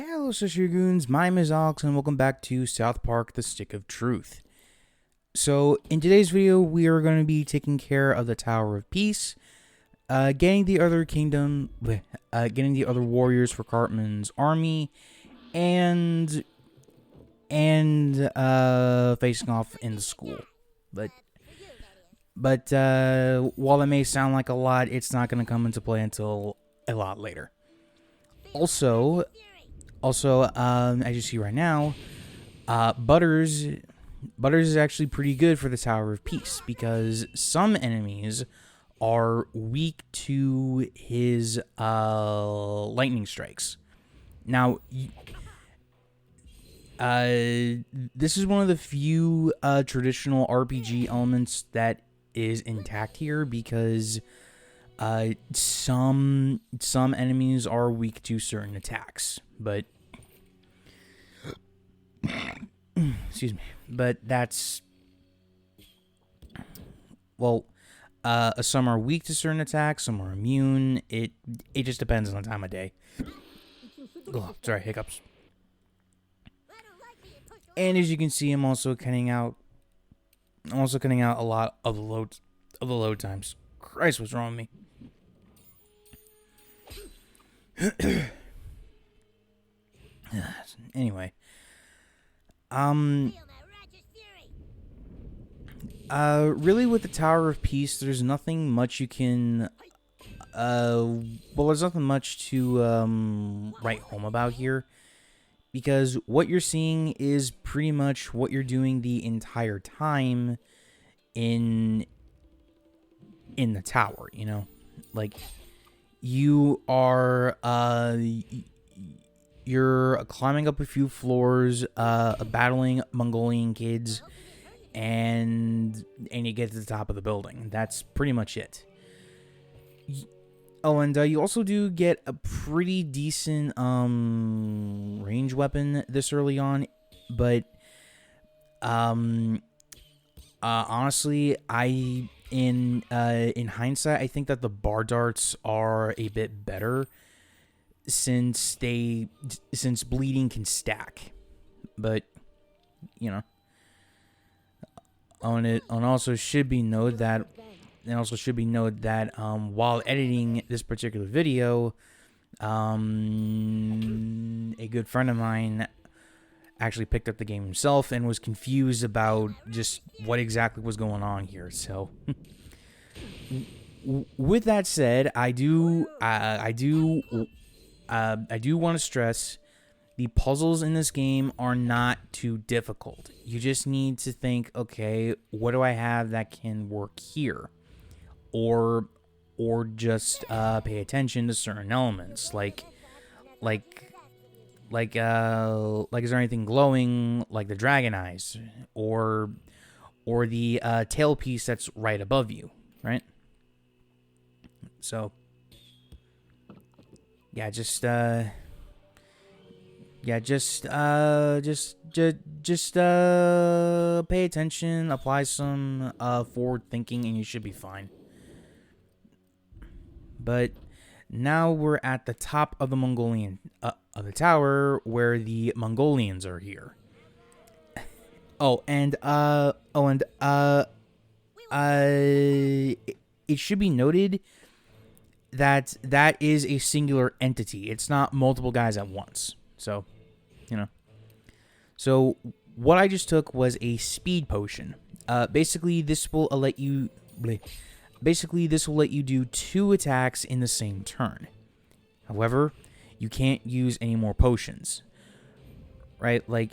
Hello, Sister Goons. My name is Alex, and welcome back to South Park: The Stick of Truth. So, in today's video, we are going to be taking care of the Tower of Peace, getting the other getting the other warriors for Cartman's army, and facing off in the school. But while that may sound like a lot, it's not going to come into play until a lot later. Also, as you see right now, Butters is actually pretty good for the Tower of Peace because some enemies are weak to his lightning strikes. Now, this is one of the few traditional RPG elements that is intact here because some enemies are weak to certain attacks, but excuse me, but that's some are weak to certain attacks, some are immune. It just depends on the time of day. Oh, sorry, hiccups. And as you can see, I'm also cutting out a lot of the load times. Christ, what's wrong with me? Anyway, really with the Tower of Peace, there's nothing much you can, there's nothing much to, write home about here, because what you're seeing is pretty much what you're doing the entire time in the tower, you know? Like, you are, you're climbing up a few floors, battling Mongolian kids, and you get to the top of the building. That's pretty much it. Oh, and you also do get a pretty decent range weapon this early on, but honestly, in hindsight, I think that the bar darts are a bit better since bleeding can stack. But you know, also should be noted that while editing this particular video, a good friend of mine actually picked up the game himself and was confused about just what exactly was going on here. So, with that said, I do want to stress the puzzles in this game are not too difficult. You just need to think, okay, what do I have that can work here? Or just pay attention to certain elements, like is there anything glowing, like the dragon eyes, or the tailpiece that's right above you, right? So yeah, just pay attention, apply some forward thinking, and you should be fine. But now we're at the top of the of the tower where the Mongolians are here. It should be noted that is a singular entity. It's not multiple guys at once. So, you know. So, what I just took was a speed potion. Basically, this will let you do 2 attacks in the same turn. However, you can't use any more potions. Right? Like,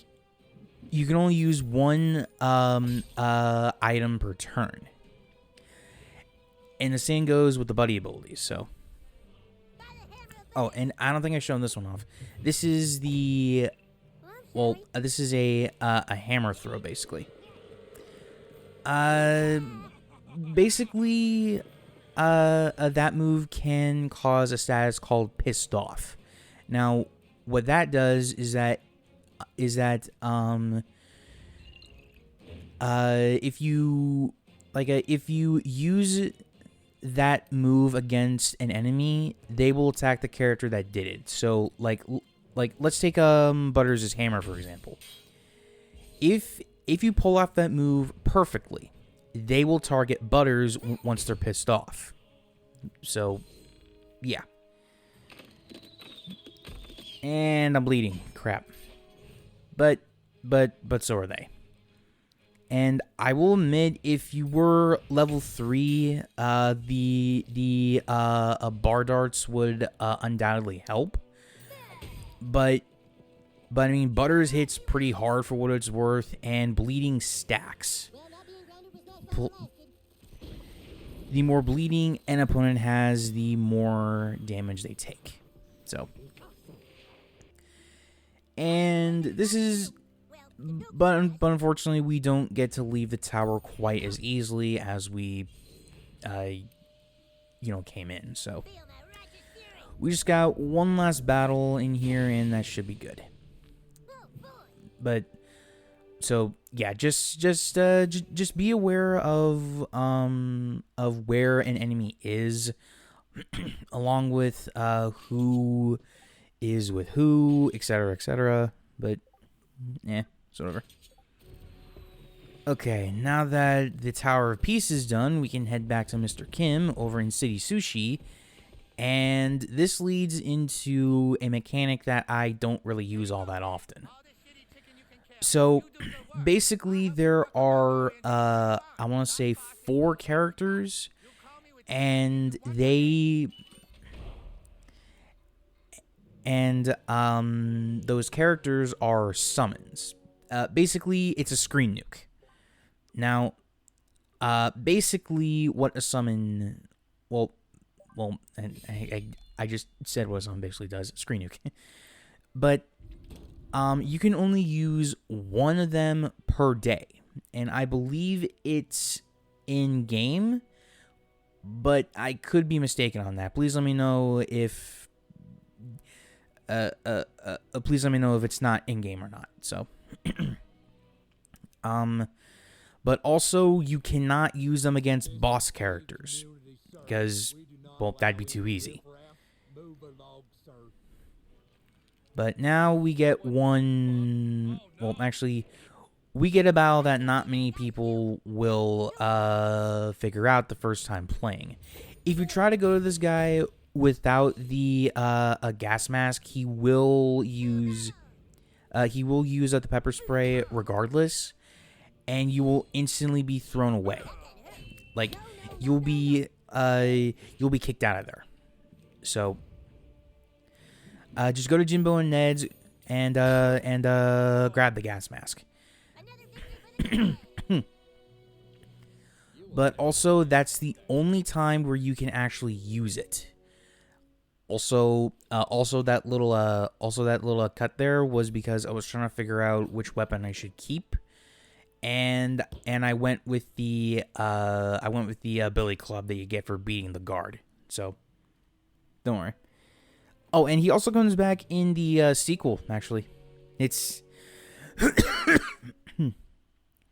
you can only use 1 item per turn. And the same goes with the buddy abilities, so. Oh, and I don't think I've shown this one off. This is a hammer throw, basically. That move can cause a status called pissed off. Now, what that does is that if you use that move against an enemy, they will attack the character that did it. So, like like, let's take Butters' hammer, for example. If you pull off that move perfectly, they will target Butters once they're pissed off. So, yeah. And I'm bleeding. Crap. But so are they. And I will admit, if you were level 3, the bar darts would undoubtedly help. But I mean, Butters hits pretty hard for what it's worth, and bleeding stacks. The more bleeding an opponent has, the more damage they take. So, and this is, but unfortunately, we don't get to leave the tower quite as easily as we, came in. So, we just got one last battle in here, and that should be good. But, so yeah, just be aware of where an enemy is, along with who is with who, etc., etc. But yeah, it's whatever. Okay, now that the Tower of Peace is done, we can head back to Mr. Kim over in City Sushi. And this leads into a mechanic that I don't really use all that often. So, basically, there are, I want to say 4 characters, and those characters are summons. Basically, it's a screen nuke. Now, basically, what a summon, and I just said what a summon basically does, screen nuke. But you can only use one of them per day, and I believe it's in game, but I could be mistaken on that. Please let me know if it's not in game or not. So, but also you cannot use them against boss characters because, well, that'd be too easy. But now we get one, well, actually, we get a battle that not many people will figure out the first time playing. If you try to go to this guy without the a gas mask, he will use the pepper spray regardless, and you will instantly be thrown away. Like, you'll be kicked out of there. So, just go to Jimbo and Ned's and grab the gas mask. But also, that's the only time where you can actually use it. Also that little cut there was because I was trying to figure out which weapon I should keep, and I went with the billy club that you get for beating the guard. So, don't worry. Oh, and he also comes back in the sequel, actually. It's...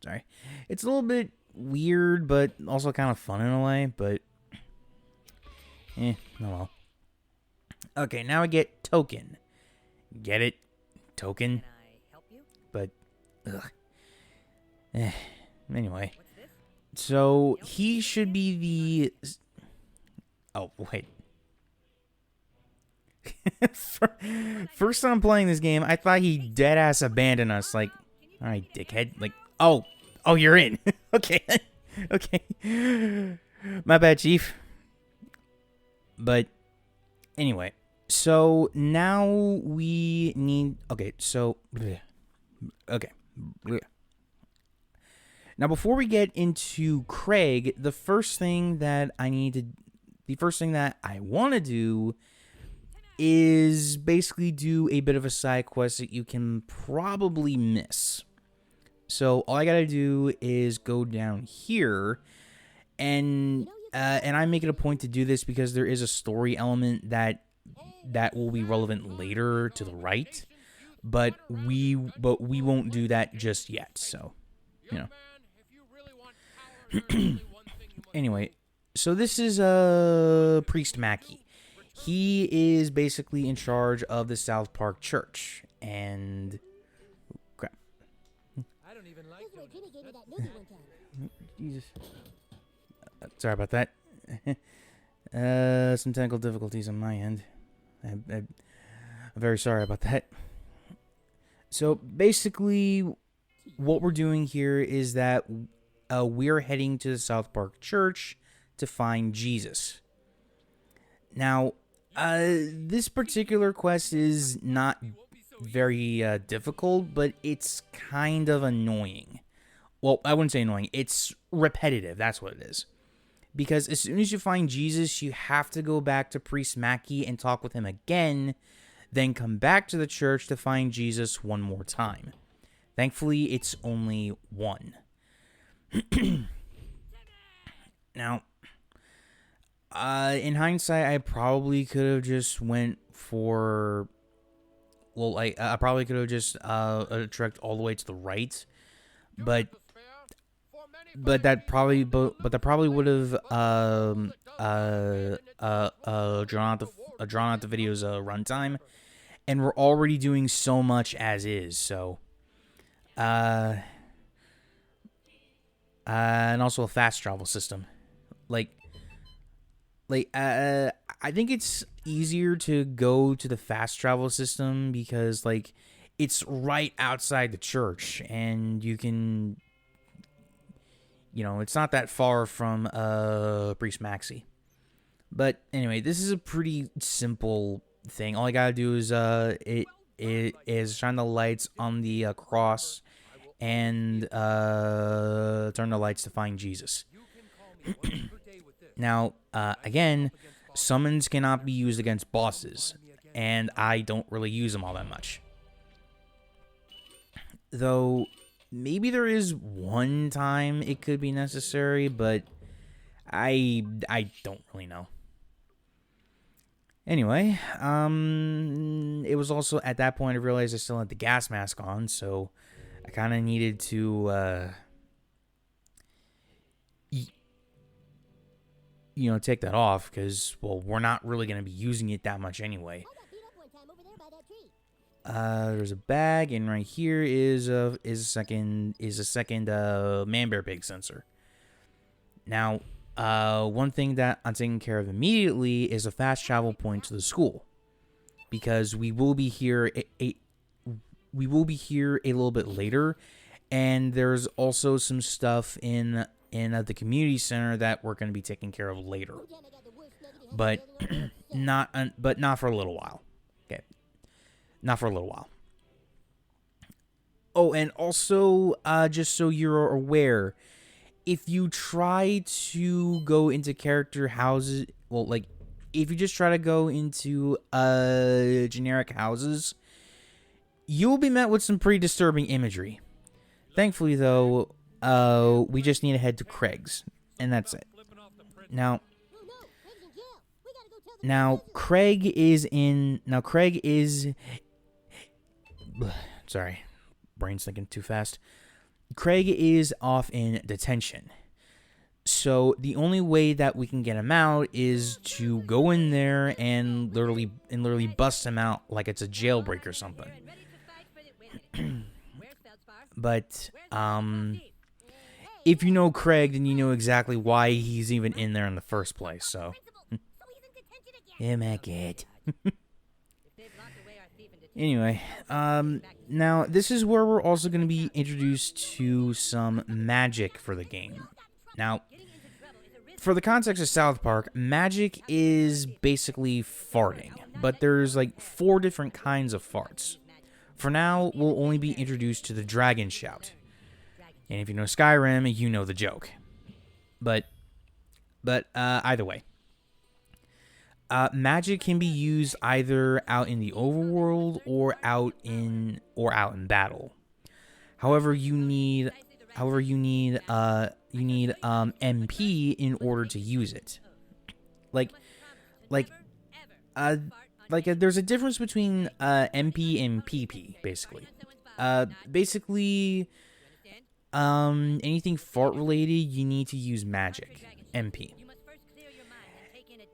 Sorry. It's a little bit weird, but also kind of fun in a way, but... oh well. Okay, now I get Token. Get it? Token? Can I help you? But... Anyway. So, he should be the... Oh, wait. First time playing this game, I thought he deadass abandoned us. Like, alright, dickhead. Like, oh, you're in. Okay. My bad, Chief. But, anyway. So, now we need... Okay, so... Okay. Now, before we get into Craig, the first thing that I want to do is basically do a bit of a side quest that you can probably miss. So all I gotta do is go down here, and I make it a point to do this because there is a story element that will be relevant later to the right, but we won't do that just yet. So, you know. Anyway, so this is Priest Mackie. He is basically in charge of the South Park Church, and crap. Jesus. Sorry about that. Some technical difficulties on my end. I'm very sorry about that. So basically, what we're doing here is that we're heading to the South Park Church to find Jesus. Now, this particular quest is not very difficult, but it's kind of annoying. Well, I wouldn't say annoying. It's repetitive. That's what it is. Because as soon as you find Jesus, you have to go back to Priest Mackie and talk with him again, then come back to the church to find Jesus one more time. Thankfully, it's only one. Now, in hindsight, I probably could have just went for... Well, I probably could have just trekked all the way to the right, but that probably would have drawn out the video's runtime, and we're already doing so much as is. So, and also a fast travel system, I think it's easier to go to the fast travel system because it's right outside the church, and you can. It's not that far from Priest Maxi. But anyway, this is a pretty simple thing. All I gotta do is it is shine the lights on the cross and turn the lights to find Jesus. Now, again, summons cannot be used against bosses, and I don't really use them all that much. Though... maybe there is one time it could be necessary, but I don't really know. Anyway, it was also at that point I realized I still had the gas mask on, so I kind of needed to, take that off because, well, we're not really going to be using it that much anyway. There's a bag, and right here is a second man bear pig sensor. Now, one thing that I'm taking care of immediately is a fast travel point to the school, because we will be here a little bit later, and there's also some stuff in the community center that we're going to be taking care of later, but not for a little while. Not for a little while. Oh, and also, just so you're aware, if you try to go into character houses, well, if you just try to go into generic houses, you'll be met with some pretty disturbing imagery. Thankfully, though, we just need to head to Craig's, and that's it. Now, Craig is... Sorry, brain's thinking too fast. Craig is off in detention. So the only way that we can get him out is to go in there and literally bust him out like it's a jailbreak or something. But if you know Craig, then you know exactly why he's even in there in the first place. So, yeah, my kid. Anyway, now this is where we're also going to be introduced to some magic for the game. Now, for the context of South Park, magic is basically farting, but there's 4 different kinds of farts. For now, we'll only be introduced to the Dragon Shout. And if you know Skyrim, you know the joke. But either way. Magic can be used either out in the overworld or out in battle. However, you need MP in order to use it. There's a difference between MP and PP, basically. Anything fart related, you need to use magic, MP.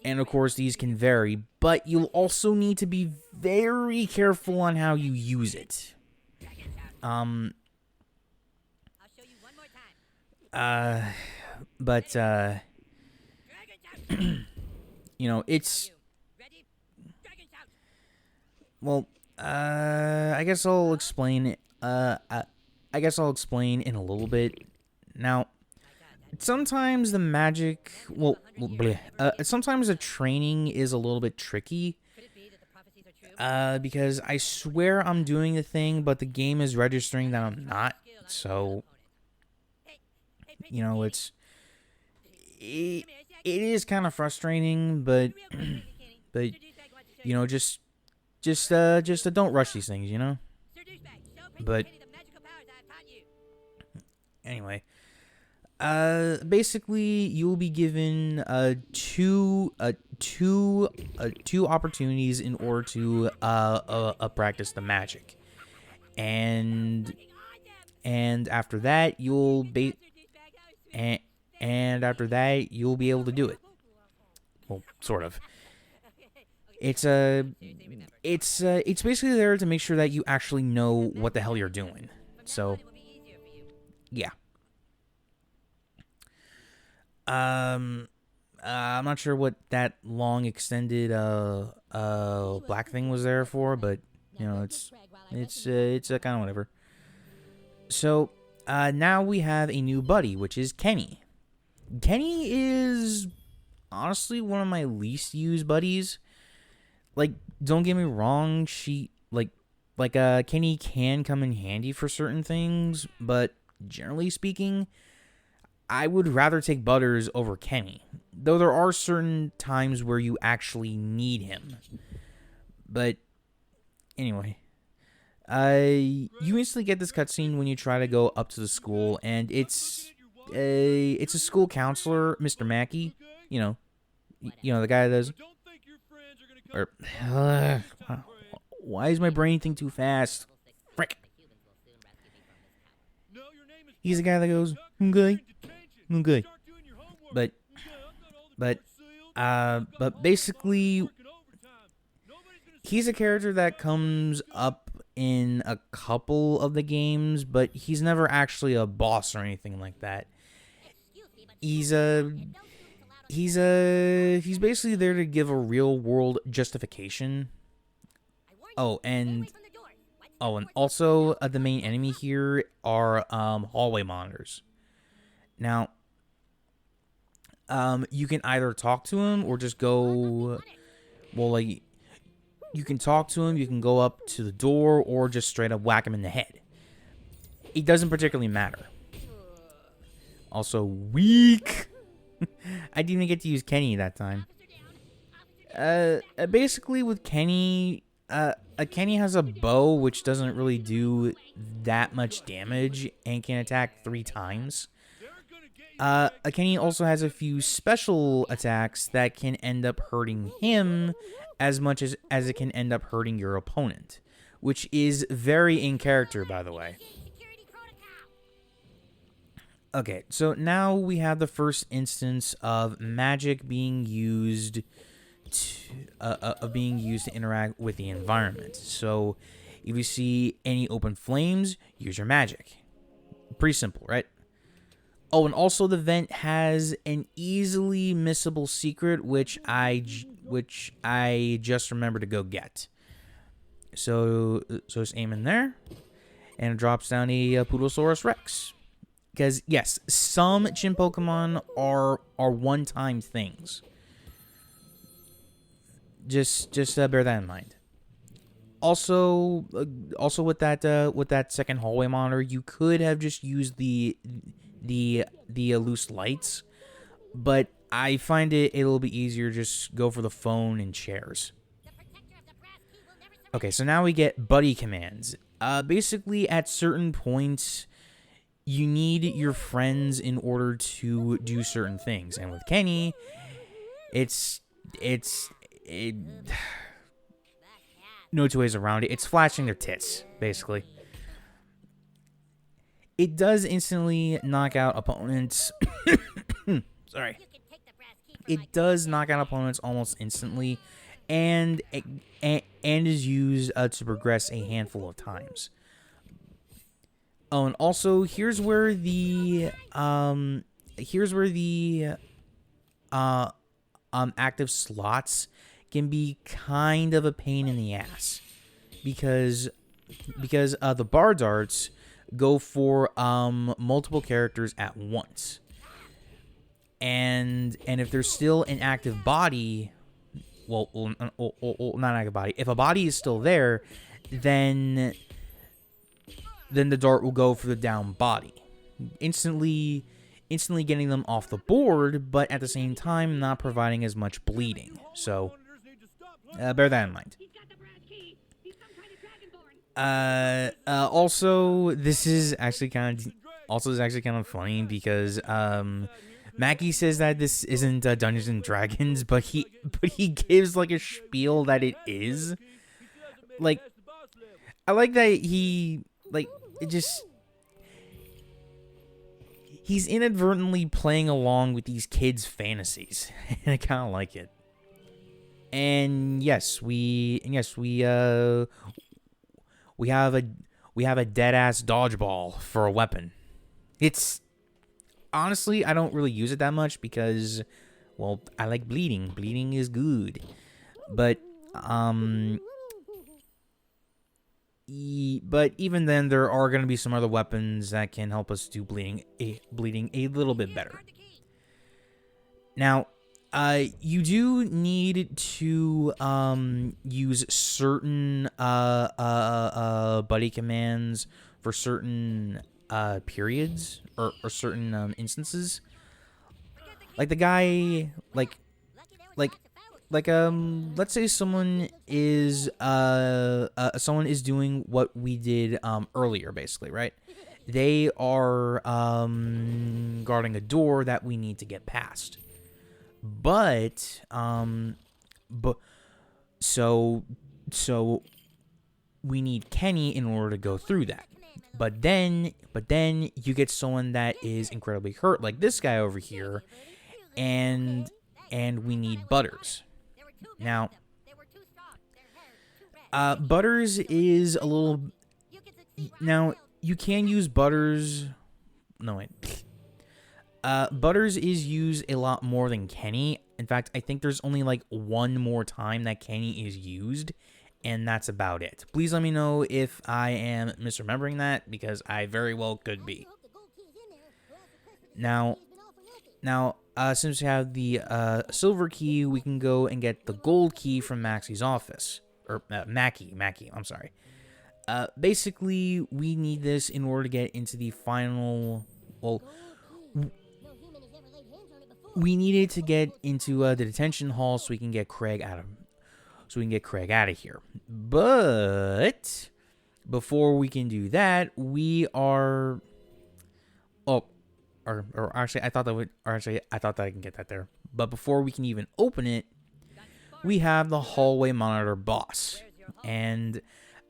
And of course, these can vary, but you'll also need to be very careful on how you use it. But you know, it's well, I guess I'll explain. I guess I'll explain in a little bit. Now, sometimes the magic, sometimes the training is a little bit tricky. Because I swear I'm doing the thing, but the game is registering that I'm not. So, you know, it is kind of frustrating, but but you know, just don't rush these things, you know. But anyway, basically, you'll be given two opportunities in order to practice the magic, and after that and after that you'll be able to do it. Well, sort of. It's basically there to make sure that you actually know what the hell you're doing. So, yeah. I'm not sure what that long extended black thing was there for, but you know, it's kind of whatever. So, now we have a new buddy, which is Kenny. Kenny is honestly one of my least used buddies. Like, don't get me wrong, Kenny can come in handy for certain things, but generally speaking, I would rather take Butters over Kenny, though there are certain times where you actually need him. But anyway, you instantly get this cutscene when you try to go up to the school, and it's a school counselor, Mr. Mackey. You know the guy that does. Or, why is my brain thinking too fast? Frick. He's the guy that goes, okay. But basically, he's a character that comes up in a couple of the games, but he's never actually a boss or anything like that. He's basically there to give a real world justification. And also the main enemy here are hallway monitors. Now, you can either talk to him or just go. Well, like, you can talk to him, you can go up to the door, or just straight up whack him in the head. It doesn't particularly matter. Also, weak. I didn't even get to use Kenny that time. Basically with Kenny, Kenny has a bow which doesn't really do that much damage and can attack 3 times. Kenny also has a few special attacks that can end up hurting him as much as it can end up hurting your opponent, which is very in character, by the way. Okay, so now we have the first instance of magic being used to interact with the environment. So, if you see any open flames, use your magic. Pretty simple, right? Oh, and also the vent has an easily missable secret, which I just remembered to go get. So just aim in there, and it drops down a Poodlesaurus Rex. Because yes, some gym Pokemon are one-time things. Just bear that in mind. Also with that second hallway monitor, you could have just used the loose lights, but I find it a little bit easier just go for the phone and chairs. Okay, so now we get buddy commands. Basically, at certain points, you need your friends in order to do certain things, and with Kenny, it's no two ways around it. It's flashing their tits, basically. It does instantly knock out opponents. Sorry. it does knock out opponents almost instantly, and is used to progress a handful of times. Oh, and also here's where the active slots can be kind of a pain in the ass, because the bar darts go for multiple characters at once, and if there's still an active body, well, not active body. If a body is still there, then the dart will go for the down body, instantly getting them off the board, but at the same time not providing as much bleeding. So bear that in mind. Also, this is actually kind of funny because Mackie says that this isn't Dungeons and Dragons, but he gives like a spiel that it is. Like, I like that he he's inadvertently playing along with these kids' fantasies, and I kind of like it. And yes, we have a dead ass dodgeball for a weapon. It's honestly, I don't really use it that much because, well, I like bleeding. Bleeding is good, but even then, there are going to be some other weapons that can help us do bleeding a little bit better. Now, you do need to use certain buddy commands for certain periods or certain instances. Like the guy, let's say someone is doing what we did earlier, basically, right? They are guarding a door that we need to get past. So we need Kenny in order to go through that. But then you get someone that is incredibly hurt, like this guy over here, and we need Butters. Now, Butters is a little. Now you can use Butters. No wait. Butters is used a lot more than Kenny. In fact, I think there's only like one more time that Kenny is used, and that's about it. Please let me know if I am misremembering that, because I very well could be. Now, since we have the silver key, we can go and get the gold key from Maxie's office. Or Mackie, I'm sorry. Basically, we need this in order to get into the final. Well, we needed to get into the detention hall so we can get Craig out of here. But before we can do that, we are. Or actually, I thought that I can get that there. But before we can even open it, we have the hallway monitor boss, and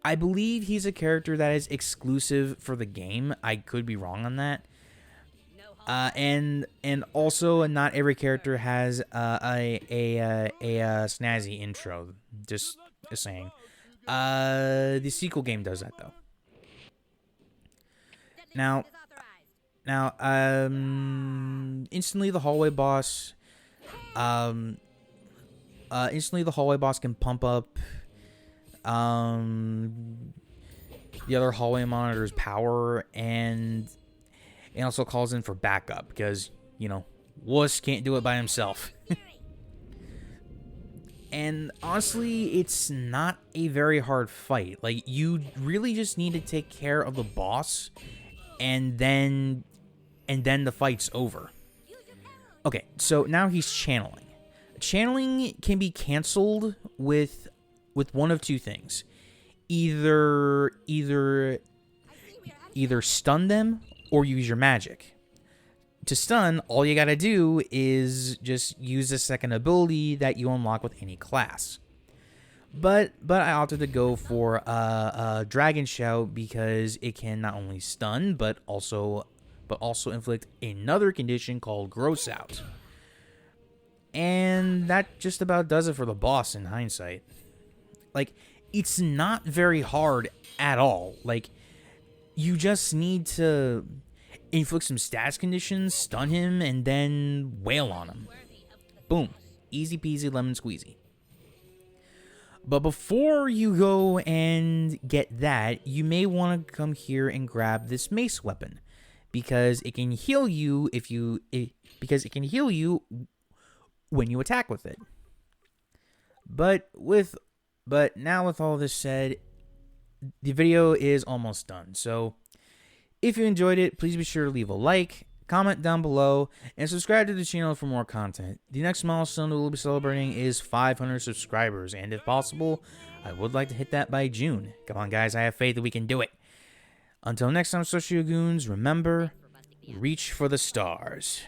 I believe he's a character that is exclusive for the game. I could be wrong on that. And also, not every character has a snazzy intro. Just saying. The sequel game does that though. Now, instantly the hallway boss can pump up the other hallway monitor's power, and also calls in for backup because, Wuss can't do it by himself. And honestly, it's not a very hard fight. Like, you really just need to take care of the boss, and then the fight's over. Okay, so now he's channeling. Channeling can be canceled with one of two things. Either stun them or use your magic. To stun, all you gotta do is just use the second ability that you unlock with any class. But I opted to go for Dragon Shout because it can not only stun but also inflict another condition called Gross Out. And that just about does it for the boss in hindsight. Like, it's not very hard at all. Like, you just need to inflict some status conditions, stun him, and then wail on him. Boom. Easy peasy lemon squeezy. But before you go and get that, you may want to come here and grab this mace weapon, because it can heal you because it can heal you when you attack with it. But now with all this said, the video is almost done. So if you enjoyed it, please be sure to leave a like, comment down below, and subscribe to the channel for more content. The next milestone we'll be celebrating is 500 subscribers, and if possible, I would like to hit that by June. Come on, guys, I have faith that we can do it. Until next time, Socio Goons, remember, reach for the stars.